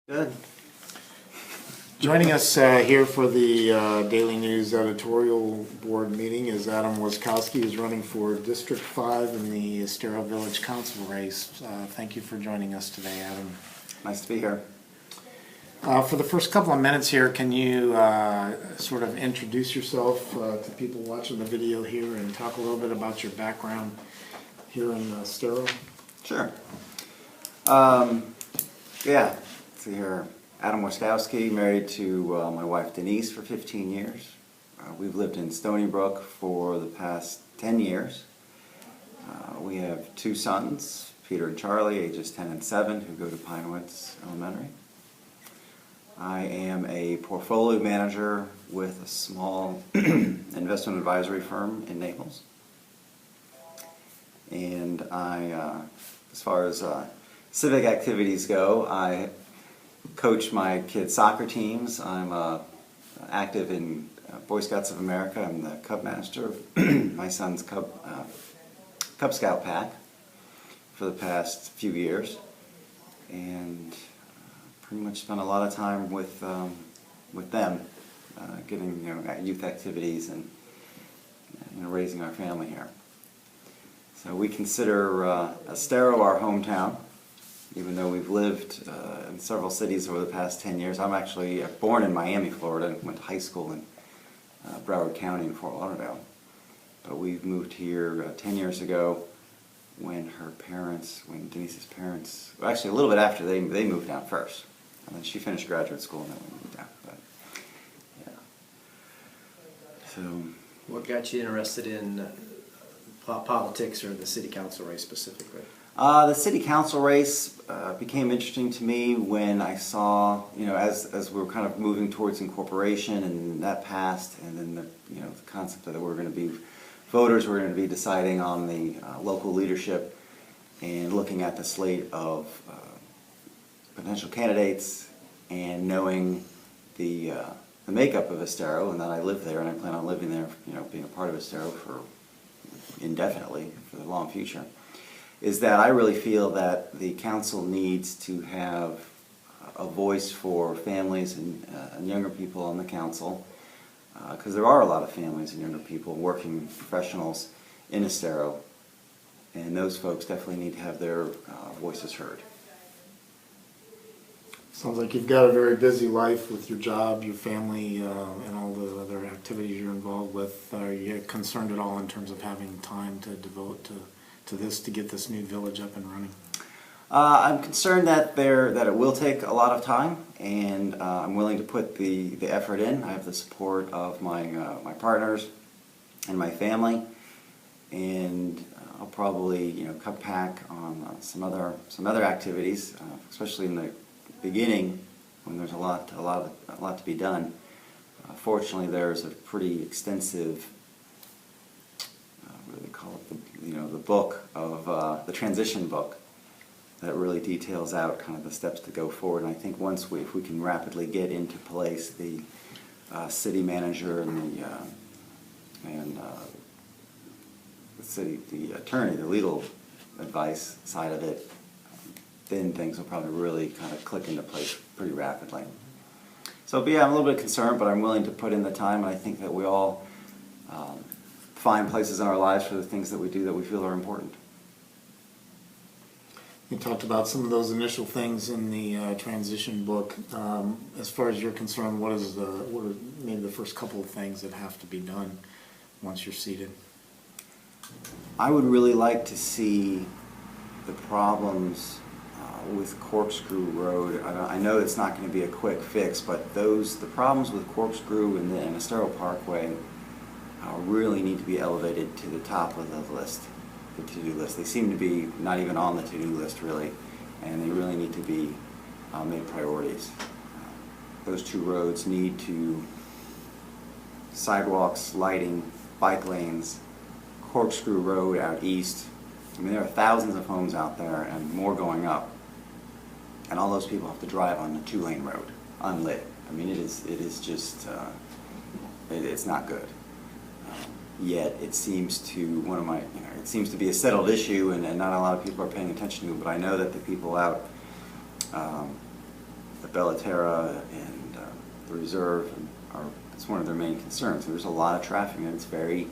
Good. Joining us here for the Daily News Editorial Board meeting is Adam Waszkowski, who's running for District 5 in the Estero Village Council race. Thank you for joining us today, Adam. Nice to be here. For the first couple of minutes here, can you sort of introduce yourself to people watching the video here and talk a little bit about your background here in Estero? Sure. Yeah, see here. Adam Waszkowski, married to my wife Denise for 15 years. We've lived in Stony Brook for the past 10 years. We have two sons, Peter and Charlie, ages 10 and 7, who go to Pinewoods Elementary. I am a portfolio manager with a small investment advisory firm in Naples. And I, as far as civic activities go, I coach my kids' soccer teams. I'm active in Boy Scouts of America. I'm the Cub Master of my son's Cub Scout pack for the past few years, and pretty much spent a lot of time with them, getting youth activities and raising our family here. So we consider Estero our hometown. Even though we've lived in several cities over the past 10 years. I'm actually born in Miami, Florida, and went to high school in Broward County in Fort Lauderdale. But we've moved here 10 years ago when Denise's parents, well, actually a little bit after they moved down first. And then she finished graduate school and then we moved down. But, yeah. So, what got you interested in politics or the city council race specifically? The city council race became interesting to me when I saw, as we were kind of moving towards incorporation, and that passed, and then the concept that we're going to be voters, we're going to be deciding on the local leadership and looking at the slate of potential candidates, and knowing the makeup of Estero, and that I live there and I plan on living there, being a part of Estero for indefinitely for the long future, is that I really feel that the council needs to have a voice for families and younger people on the council, because there are a lot of families and younger people, working professionals in Estero, and those folks definitely need to have their voices heard. Sounds like you've got a very busy life with your job, your family, and all the other activities you're involved with. Are you concerned at all in terms of having time to devote to this, to get this new village up and running? I'm concerned that it will take a lot of time, and I'm willing to put the effort in. I have the support of my partners and my family, and I'll probably cut back on some other activities, especially in the beginning when there's a lot to be done. Fortunately, there's a pretty extensive, what do they call it, the book of the transition book that really details out kind of the steps to go forward. And I think if we can rapidly get into place the city manager and the attorney, the legal advice side of it, then things will probably really kind of click into place pretty rapidly. So, yeah, I'm a little bit concerned, but I'm willing to put in the time, and I think that we all find places in our lives for the things that we do that we feel are important. You talked about some of those initial things in the transition book. As far as you're concerned, what are maybe the first couple of things that have to be done once you're seated? I would really like to see the problems with Corkscrew Road. I know it's not going to be a quick fix, but the problems with Corkscrew and the Estero Parkway really need to be elevated to the top of the list, the to-do list. They seem to be not even on the to-do list really, and they really need to be made priorities. Those two roads need sidewalks, lighting, bike lanes. Corkscrew Road out east, I mean, there are thousands of homes out there and more going up, and all those people have to drive on the 2-lane road, unlit. I mean, it is just, it's not good. Yet it seems to it seems to be a settled issue, and not a lot of people are paying attention to it. But I know that the people out the Bellaterra and the Reserve it's one of their main concerns. There's a lot of traffic, and it's very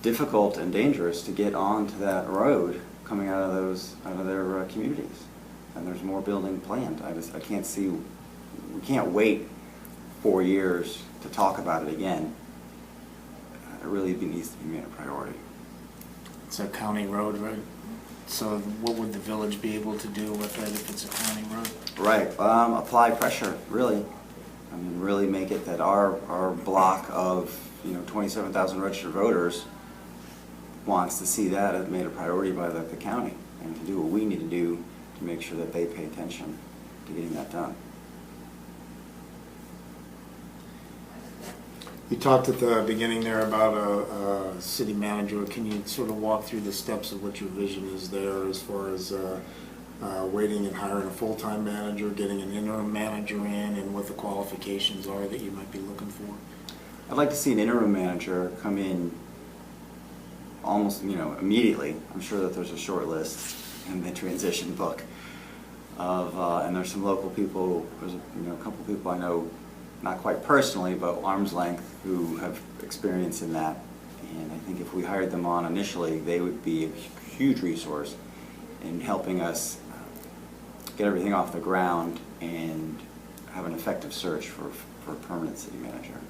difficult and dangerous to get onto that road coming out of their communities. And there's more building planned. I can't see, we can't wait 4 years to talk about it again. It really needs to be made a priority. It's a county road, right? So what would the village be able to do with it if it's a county road? Right, apply pressure, really. I mean, really make it that our block of 27,000 registered voters wants to see that made a priority by the county, and to do what we need to do to make sure that they pay attention to getting that done. You talked at the beginning there about a city manager. Can you sort of walk through the steps of what your vision is there as far as waiting and hiring a full-time manager, getting an interim manager in, and what the qualifications are that you might be looking for? I'd like to see an interim manager come in almost immediately. I'm sure that there's a short list in the transition book of and there's some local people. There's a couple people I know, not quite personally, but arm's length, who have experience in that. And I think if we hired them on initially, they would be a huge resource in helping us get everything off the ground and have an effective search for a permanent city manager.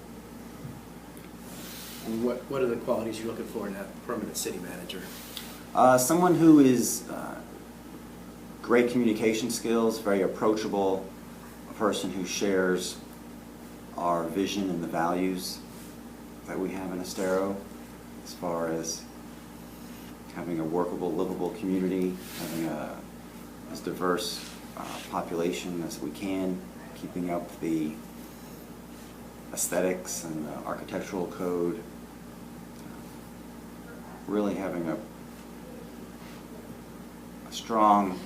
And what are the qualities you're looking for in that permanent city manager? Someone who is great communication skills, very approachable, a person who shares our vision and the values that we have in Estero, as far as having a workable, livable community, having as diverse population as we can, keeping up the aesthetics and the architectural code, really having a strong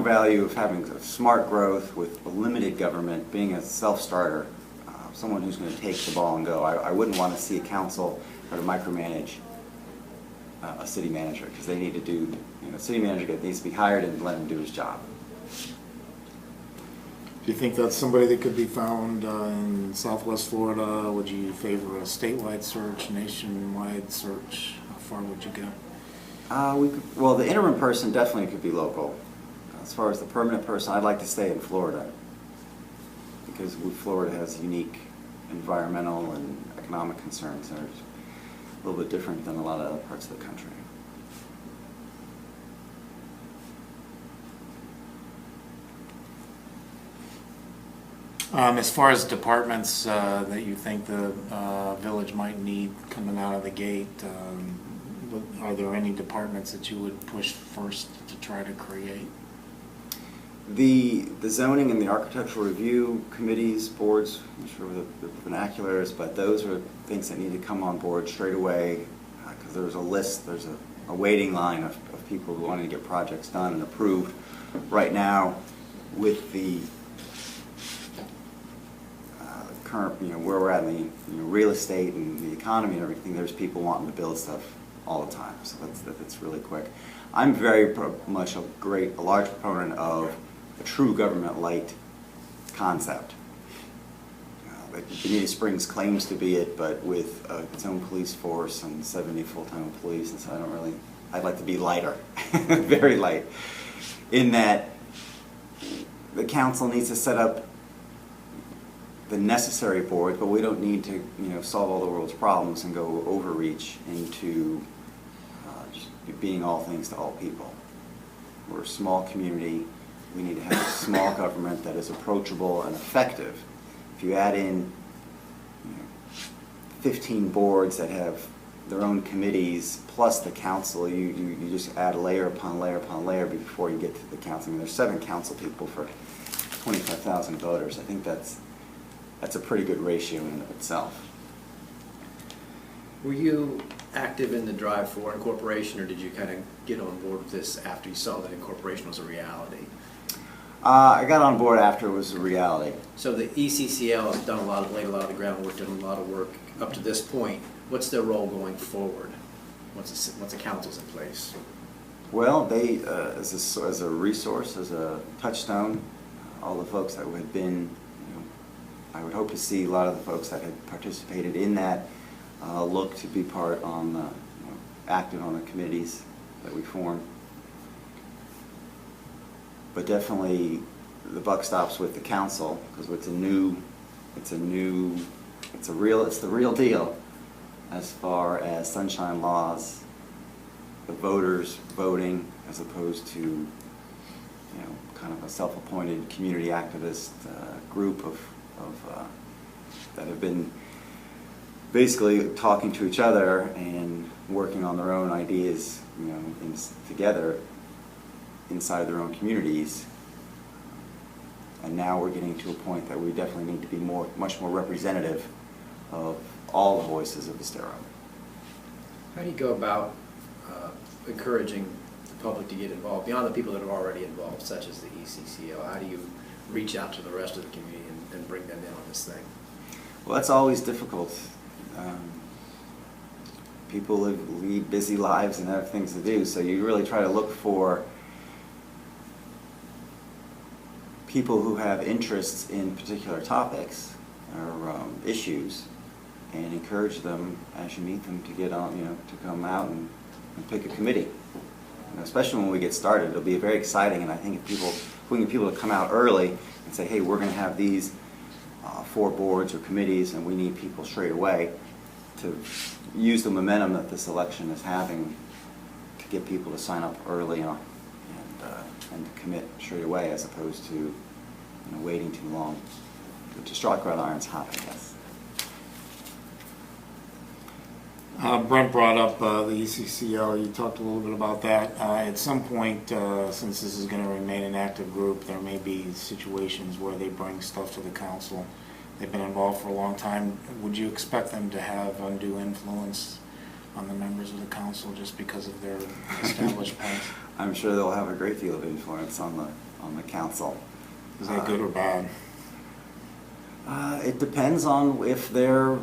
value of having a smart growth with a limited government, being a self-starter, someone who's going to take the ball and go. I wouldn't want to see a council try to micromanage a city manager, because they need to do, city manager needs to be hired and let him do his job. Do you think that's somebody that could be found in Southwest Florida? Would you favor a statewide search, nationwide search? How far would you go? Well, the interim person definitely could be local. As far as the permanent person, I'd like to stay in Florida, because Florida has unique environmental and economic concerns that are a little bit different than a lot of other parts of the country. As far as departments that you think the village might need coming out of the gate, are there any departments that you would push first to try to create? The zoning and the architectural review committees, boards, I'm sure the vernacular is, but those are things that need to come on board straight away, because there's a list, there's a waiting line of people who want to get projects done and approved. Right now, with the current, where we're at in the real estate and the economy and everything, there's people wanting to build stuff all the time, so that's really quick. I'm very much a large proponent of a true government-light concept. Bonita Springs claims to be it, but with its own police force and 70 full-time employees, and so I'd like to be lighter, very light, in that the council needs to set up the necessary boards, but we don't need to solve all the world's problems and go overreach into just being all things to all people. We're a small community. We need to have a small government that is approachable and effective. If you add in 15 boards that have their own committees plus the council, you just add layer upon layer upon layer before you get to the council. I mean, there's 7 council people for 25,000 voters. I think that's a pretty good ratio in and of itself. Were you active in the drive for incorporation, or did you kind of get on board with this after you saw that incorporation was a reality? I got on board after it was a reality. So the ECCL has laid a lot of the groundwork, done a lot of work up to this point. What's their role going forward once the council's in place? Well, they, as a resource, as a touchstone, all the folks that had been, I would hope to see a lot of the folks that had participated in that look to be part on the, active on the committees that we form. But definitely the buck stops with the council, because it's the real deal as far as sunshine laws, the voters voting as opposed to, kind of a self-appointed community activist group of that have been basically talking to each other and working on their own ideas, together inside their own communities. And now we're getting to a point that we definitely need to be much more representative of all the voices of Estero. How do you go about encouraging the public to get involved, beyond the people that are already involved, such as the ECCL? How do you reach out to the rest of the community and bring them in on this thing? Well, that's always difficult. People lead busy lives and have things to do, so you really try to look for people who have interests in particular topics or issues, and encourage them as you meet them to get on, to come out and pick a committee. Especially when we get started, it'll be very exciting, and I think if we get people to come out early and say, hey, we're going to have these 4 boards or committees, and we need people straight away, to use the momentum that this election is having to get people to sign up early and to commit straight away, as opposed to waiting too long. But to strike while the iron's hot, I guess. Brent brought up the ECCL. You talked a little bit about that. At some point, since this is going to remain an active group, there may be situations where they bring stuff to the council. They've been involved for a long time. Would you expect them to have undue influence on the members of the council just because of their established past? I'm sure they'll have a great deal of influence on the council. Is that good or bad? It depends on if they're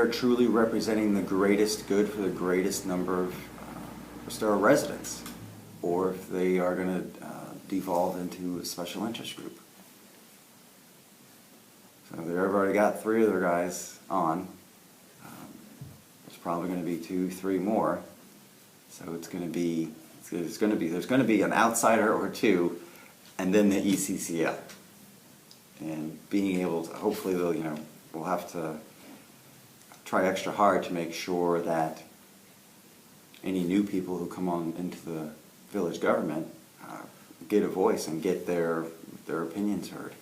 truly representing the greatest good for the greatest number of Estero residents, or if they are going to devolve into a special interest group. So if they've already got 3 of their guys on, there's probably going to be 2, 3 more. So there's going to be an outsider or 2, and then the ECCL. And being able to, hopefully we'll have to try extra hard to make sure that any new people who come on into the village government get a voice and get their opinions heard.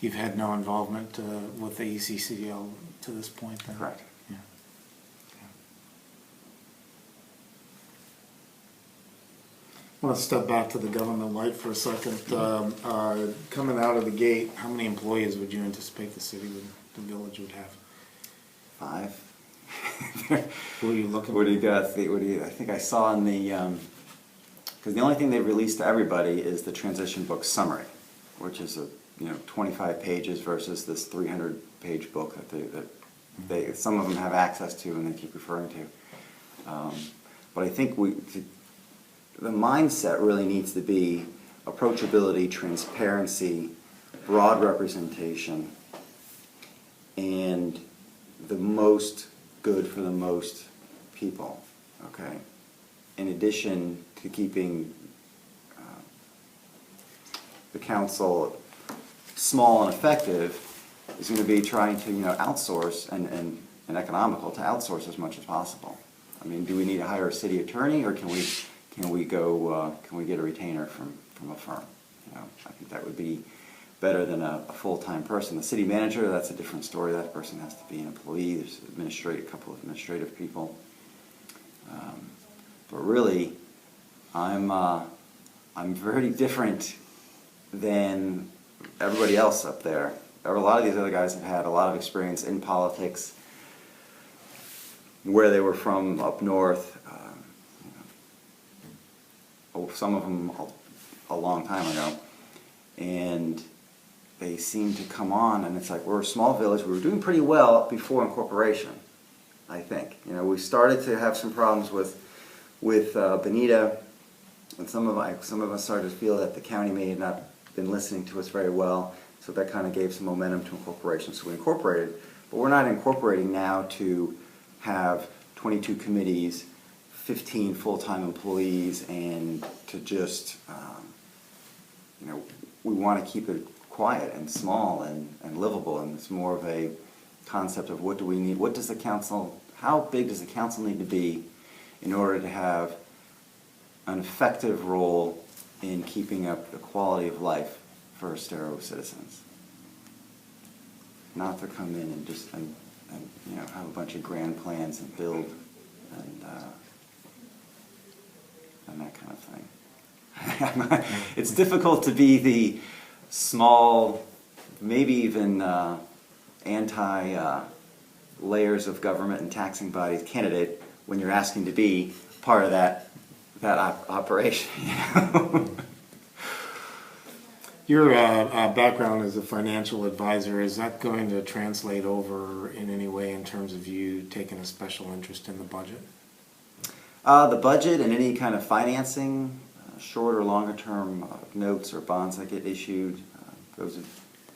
You've had no involvement with the ECCL to this point, then? Correct. Yeah. I want to step back to the government light for a second. Coming out of the gate, how many employees would you anticipate the village would have? 5. Who are you looking for? What do you got? I think I saw in the, because the only thing they've released to everybody is the transition book summary, which is 25 pages versus this 300-page book that some of them have access to and they keep referring to. But I think the mindset really needs to be approachability, transparency, broad representation, and the most good for the most people, okay? In addition to keeping the council small and effective, is going to be trying to outsource and economical to outsource as much as possible. I mean, do we need to hire a city attorney, or can we get a retainer from a firm? I think that would be better than a full-time person. The city manager, that's a different story. That person has to be an employee. There's a couple of administrative people. But really, I'm very different than everybody else up there. A lot of these other guys have had a lot of experience in politics, where they were from up north. Some of them a long time ago, and they seem to come on, and it's like, we're a small village. We were doing pretty well before incorporation, I think. We started to have some problems with Benita And some of us started to feel that the county may have not been listening to us very well, so that kind of gave some momentum to incorporation. So we incorporated, but we're not incorporating now to have 22 committees, 15 full-time employees, and to just, we want to keep it quiet and small and livable, and it's more of a concept of what do we need, what does the council, how big does the council need to be in order to have an effective role in keeping up the quality of life for Estero citizens. Not to come in and just have a bunch of grand plans and build and that kind of thing. It's difficult to be the small, maybe even anti layers of government and taxing bodies candidate when you're asking to be part of that operation. Your background as a financial advisor, is that going to translate over in any way in terms of you taking a special interest in the budget? The budget and any kind of financing, short or longer term notes or bonds that get issued,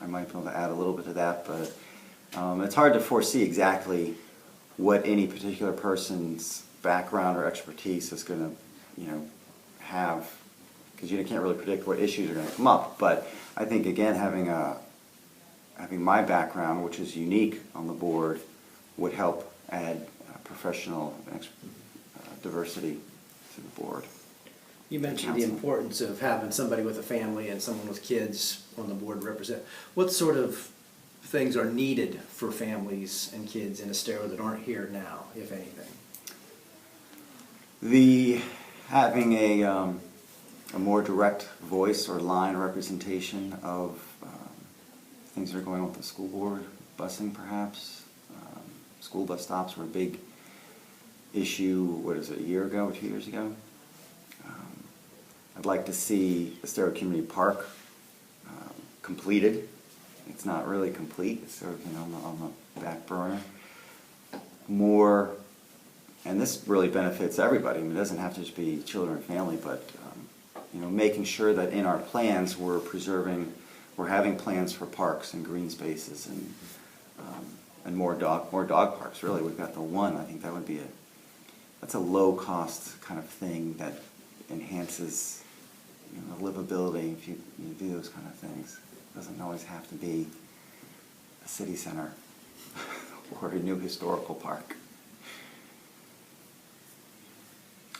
I might be able to add a little bit to that, but it's hard to foresee exactly what any particular person's background or expertise is going to have, because you can't really predict what issues are going to come up. But I think, again, having my background, which is unique on the board, would help add professional diversity to the board. You mentioned the importance of having somebody with a family and someone with kids on the board represent. What sort of things are needed for families and kids in Estero that aren't here now, if anything? Having a more direct voice or line representation of things that are going on with the school board, busing perhaps. School bus stops were a big issue, a year ago or 2 years ago? I'd like to see Estero Community Park completed. It's not really complete, it's sort of on the back burner. More, and this really benefits everybody. I mean, it doesn't have to just be children and family, but making sure that in our plans we're having plans for parks and green spaces and more dog parks. Really, we've got the one. I think that would be that's a low cost kind of thing that enhances livability if you do those kind of things. It doesn't always have to be a city center or a new historical park.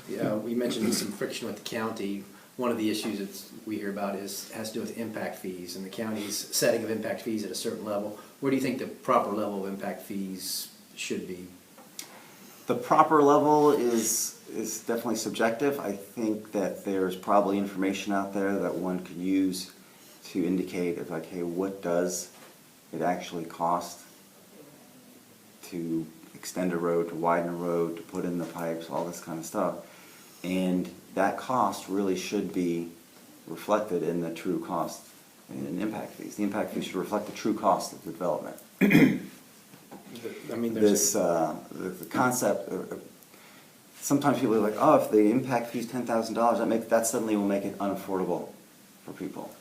Yeah, we mentioned some friction with the county. One of the issues that we hear about has to do with impact fees and the county's setting of impact fees at a certain level. Where do you think the proper level of impact fees should be? The proper level is definitely subjective. I think that there's probably information out there that one could use to indicate hey, what does it actually cost to extend a road, to widen a road, to put in the pipes, all this kind of stuff. And that cost really should be reflected in the true cost in impact fees. The impact fees should reflect the true cost of the development. I mean, the concept. Sometimes people are like, oh, if the impact fee is $10,000, that suddenly will make it unaffordable for people.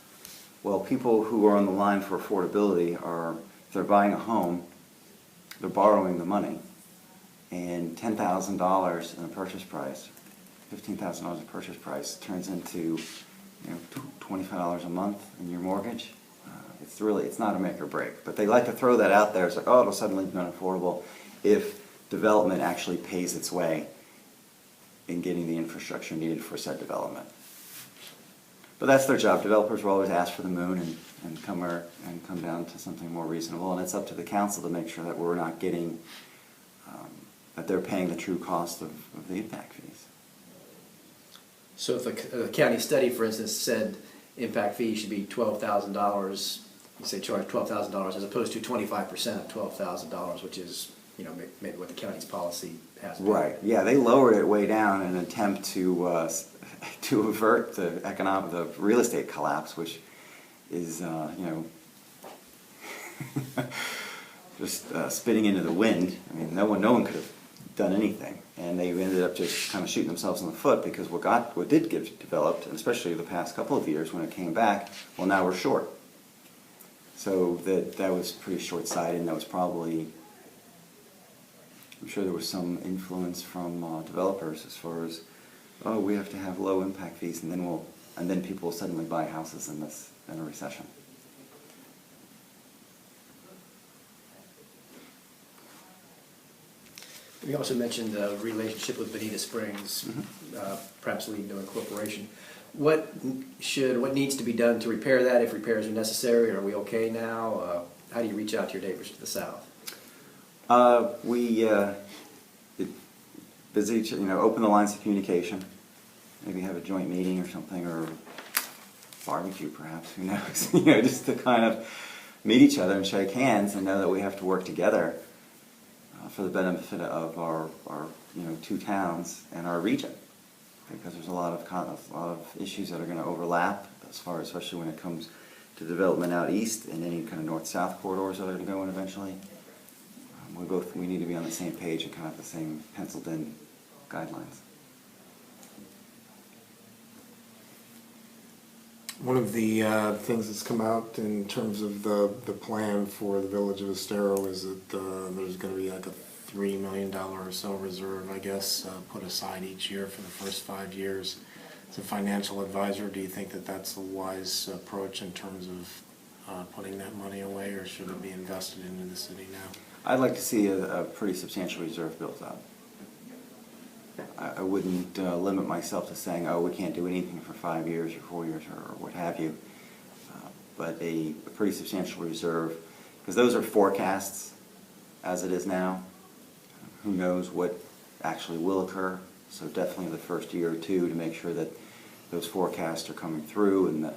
Well, people who are on the line for affordability if they're buying a home, they're borrowing the money, and $10,000 in a purchase price, $15,000 a purchase price turns into $25 a month in your mortgage. It's not a make or break, but they like to throw that out there. It's like, oh, it'll suddenly be unaffordable if development actually pays its way in getting the infrastructure needed for said development. But that's their job. Developers will always ask for the moon and come down to something more reasonable, and it's up to the council to make sure that we're not getting that they're paying the true cost of the impact fees. So if a county study, for instance, said impact fee should be $12,000, you say charge $12,000 as opposed to 25% of $12,000, which is maybe what the county's policy has been. Right. Yeah, they lowered it way down in an attempt to avert the real estate collapse, which is just spitting into the wind. I mean, no one could have done anything. And they ended up just kind of shooting themselves in the foot, because what did get developed, and especially the past couple of years when it came back, well, now we're short. So that was pretty short-sighted, and that was probably, I'm sure there was some influence from developers as far as, oh, we have to have low impact fees, and then people will suddenly buy houses in a recession. We also mentioned the relationship with Bonita Springs, perhaps leading to incorporation. What needs to be done to repair that, if repairs are necessary? Are we okay now? How do you reach out to your neighbors to the south? We open the lines of communication, maybe have a joint meeting or something, or barbecue perhaps, who knows, just to kind of meet each other and shake hands and know that we have to work together for the benefit of our two towns and our region, because there's a lot of issues that are going to overlap especially when it comes to development out east and any kind of north-south corridors that are going to go in eventually. We need to be on the same page and kind of the same penciled-in guidelines. One of the things that's come out in terms of the plan for the village of Estero is that there's going to be like a $3 million or so reserve, I guess, put aside each year for the first 5 years. As a financial advisor, do you think that that's a wise approach in terms of putting that money away, or should it be invested into the city now? I'd like to see a pretty substantial reserve built up. I wouldn't limit myself to saying, oh, we can't do anything for 5 years or 4 years or what have you, but a pretty substantial reserve, because those are forecasts as it is now. Who knows what actually will occur, so definitely the first year or two to make sure that those forecasts are coming through and the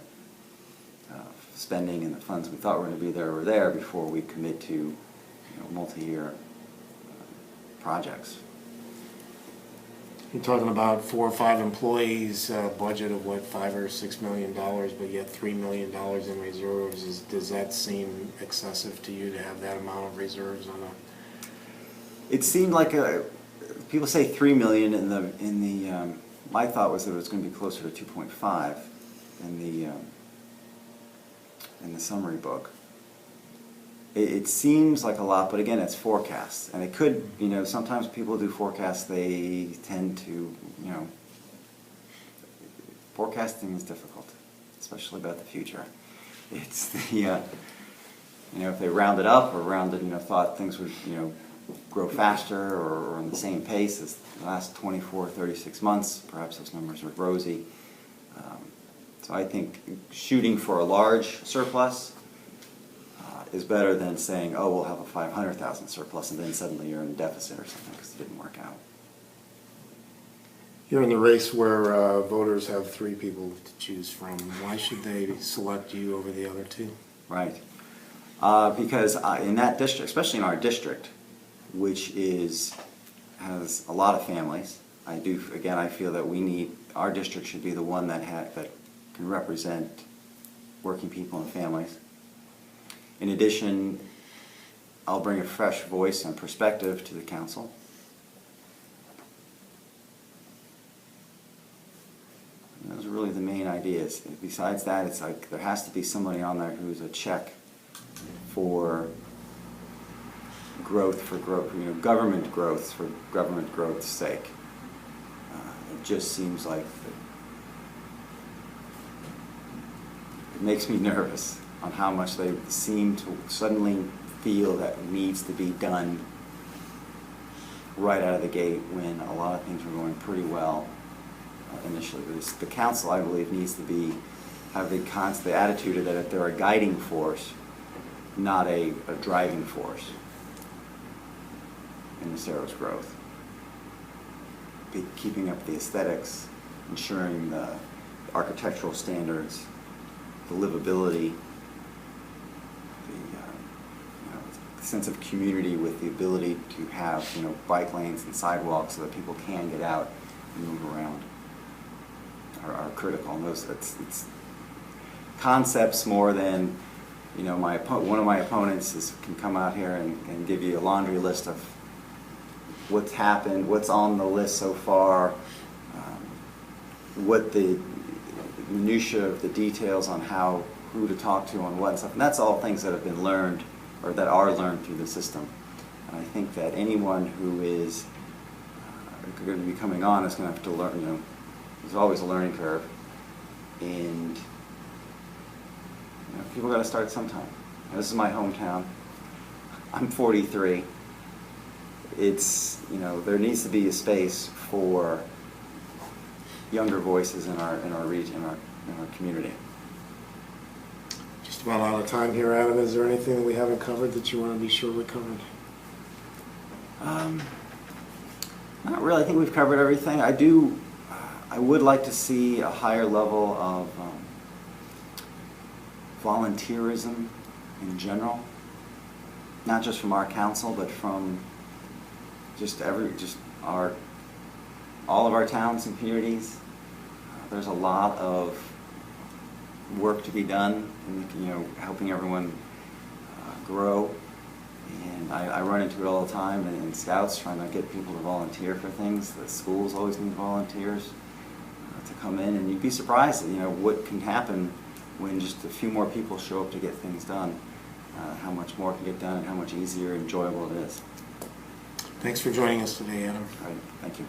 spending and the funds we thought were going to be there were there before we commit to multi-year projects. You're talking about 4 or 5 employees, budget of what, $5 or $6 million, but yet $3 million in reserves. Does that seem excessive to you to have that amount of reserves on a? It seemed like people say $3 million in the. My thought was that it was going to be closer to 2.5 in the summary book. It seems like a lot, but again, it's forecasts, and it could, sometimes people do forecasts, they tend to, forecasting is difficult, especially about the future. It's the, if they rounded up or thought things would, grow faster or on the same pace as the last 24, 36 months, perhaps those numbers are rosy. So I think shooting for a large surplus is better than saying, oh, we'll have a $500,000 surplus and then suddenly you're in deficit or something because it didn't work out. You're in the race where voters have 3 people to choose from. Why should they select you over the other 2? Right. Because in that district, especially in our district, which has a lot of families, I feel that our district should be the one that can represent working people and families. In addition, I'll bring a fresh voice and perspective to the council. And those are really the main ideas. Besides that, it's like there has to be somebody on there who's a check for growth, government growth for government growth's sake. It just seems like it makes me nervous on how much they seem to suddenly feel that needs to be done right out of the gate when a lot of things were going pretty well initially. The council, I believe, needs to have the attitude that they're a guiding force, not a driving force in Estero's growth. Keeping up the aesthetics, ensuring the architectural standards, the livability, the sense of community with the ability to have bike lanes and sidewalks so that people can get out and move around are critical. And it's concepts more than one of my opponents can come out here and give you a laundry list of what's happened, what's on the list so far, what the minutia of the details on who to talk to on what and stuff. And that's all things that have been learned, or that are learned through the system. And I think that anyone who is going to be coming on is going to have to learn, there's always a learning curve. And people got to start sometime. This is my hometown. I'm 43. It's, there needs to be a space for younger voices in our region, in our community. Just about out of time here, Adam. Is there anything that we haven't covered that you want to be sure we covered? Not really. I think we've covered everything. I would like to see a higher level of volunteerism in general, not just from our council, but from all of our towns and communities. There's a lot of work to be done in helping everyone grow. And I run into it all the time in Scouts, trying to get people to volunteer for things. The schools always need volunteers to come in, and you'd be surprised at what can happen when just a few more people show up to get things done. How much more can get done, and how much easier and enjoyable it is. Thanks for joining us today, Adam. All right, thank you.